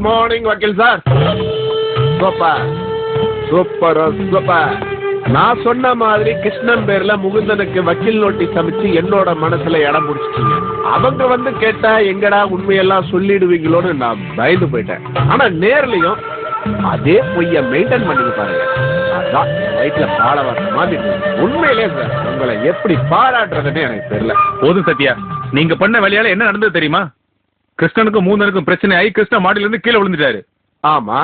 Good morning வக்கீல் sir. Super super super. நான் சொன்ன மாதிரி கிருஷ்ணன் பேர்ல முகுந்தனுக்கு வக்கீல் நோட்டீஸ் அமைச்சு என்னோட மனசுல இடம் பிடிச்சிட்டீங்க. அவங்க வந்து கேட்டா எங்கடா உண்மையெல்லாம் சொல்லிடுவீங்களோன்னு நான் பயந்து போயிட்டேன். ஆனா நேர்லயும் அதே பொய்ய மெயின்டைன் பண்ணிட்டு பாருங்க. அதான் வயிற்றுல பாட வர மாதிரி. உண்மையிலே சார் உங்களை எப்படி பாராட்டுறதுன்னு எனக்கு தெரியல. போதும் சத்யா, நீங்க பண்ண வேலையால என்ன நடந்தது தெரியுமா? கிருஷ்ணனுக்கும் மூந்தனுக்கும் பிரச்சனை ஆகி கிருஷ்ண மாடியில இருந்து கீழே விழுந்துட்டாரு. ஆமா,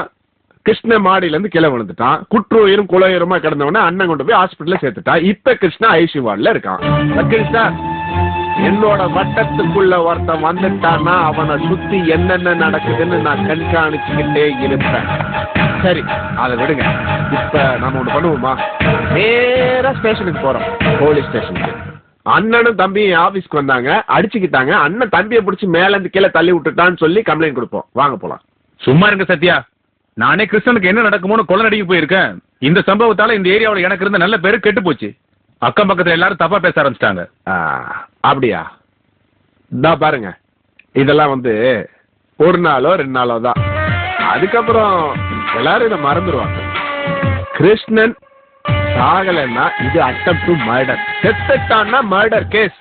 கிருஷ்ண மாடியில இருந்து கீழே விழுந்துட்டான். குற்றுயிரும் குலையுரமா கிடந்தவன அண்ணன் கொண்டு போய் ஹாஸ்பிட்டல்ல சேர்த்துட்டான். இப்ப கிருஷ்ணா ஐசி வார்டுல இருக்கான். வக்கீல் சார், என்னோட வட்டத்துக்குள்ள ஒருத்தன் வந்துட்டான்னா அவனை சுத்தி என்னென்ன நடக்குதுன்னு நான் கண்காணிச்சுக்கிட்டே இருப்பேன். சரி, அதை விடுங்க. இப்ப நம்ம ஒண்ணு பண்ணுவோமா? நேரா ஸ்டேஷனுக்கு போறோம், போலீஸ் ஸ்டேஷனுக்கு. அண்ணனும் தம்பியும் ஆபீஸ்க்கு வந்தாங்க, அடிச்சுக்கிட்டாங்க. அண்ணன் தம்பியை பிடிச்சி மேல இருந்து கீழே தள்ளி விட்டுட்டான்னு சொல்லி கம்ப்ளைண்ட் கொடுப்போம். வாங்க போலாம். சும்மா இருங்க சத்யா, நானே கிருஷ்ணனுக்கு என்ன நடக்குமோன்னு கொலை நடிக்க போயிருக்கேன். இந்த சம்பவத்தால இந்த ஏரியாவில் எனக்கு இருந்த நல்ல பேரு கெட்டு போச்சு. அக்கம் பக்கத்துல எல்லாரும் தப்பா பேச ஆரம்பிச்சிட்டாங்க. அப்படியா? தான் பாருங்க, இதெல்லாம் வந்து ஒரு நாளோ 2 நாளோ தான். அதுக்கப்புறம் எல்லாரும் இதை மறந்துடுவாங்க. கிருஷ்ணன் சாகலைன்னா இது அட்டெம்ப்ட் டு மர்டர், செத்துட்டான்னா மர்டர் கேஸ்.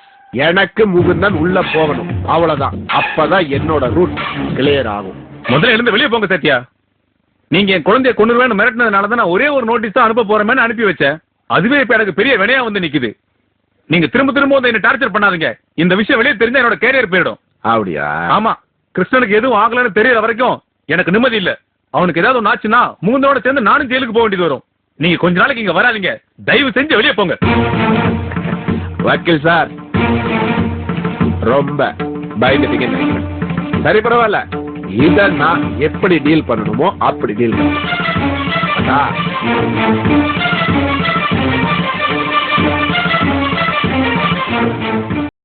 எனக்கு முகுந்தன் உள்ள போகணும், அவ்வளவுதான். அப்பதான் என்னோட ரூட் கிளியர் ஆகும். முதல்ல இருந்து வெளியே போங்க சத்யா. நீங்க என் குழந்தைய கொண்டுருவேன்னு மிரட்டினதுனால தான் நான் ஒரே ஒரு நோட்டீஸ் தான் அனுப்ப போறேன்னு அனுப்பி வச்சேன். அதுவே இப்ப எனக்கு பெரிய வினையா வந்து நிக்குது. நீங்க திரும்ப திரும்ப வந்து என்ன டார்ச்சர் பண்ணாதீங்க. இந்த விஷயம் வெளியே தெரிஞ்சா என்னோட கேரியர் போயிடும். அப்படியா? ஆமா, கிருஷ்ணனுக்கு எதுவும் ஆகலன்னு தெரியற வரைக்கும் எனக்கு நிம்மதி இல்ல. அவனுக்கு ஏதாவது ஒன்று ஆச்சுன்னா மூந்தோட சேர்ந்து நானும் ஜெயிலுக்கு போக வேண்டியது வரும். நீங்க கொஞ்ச நாளைக்கு இங்க வராதீங்க, தயவு செஞ்சு வெளியே போங்க. வக்கீல் சார், ரொம்ப பயந்துட்டீங்க நினைக்கிறேன். சரி, பரவாயில்ல. இத நான் எப்படி டீல் பண்ணணுமோ அப்படி டீல் பண்ண.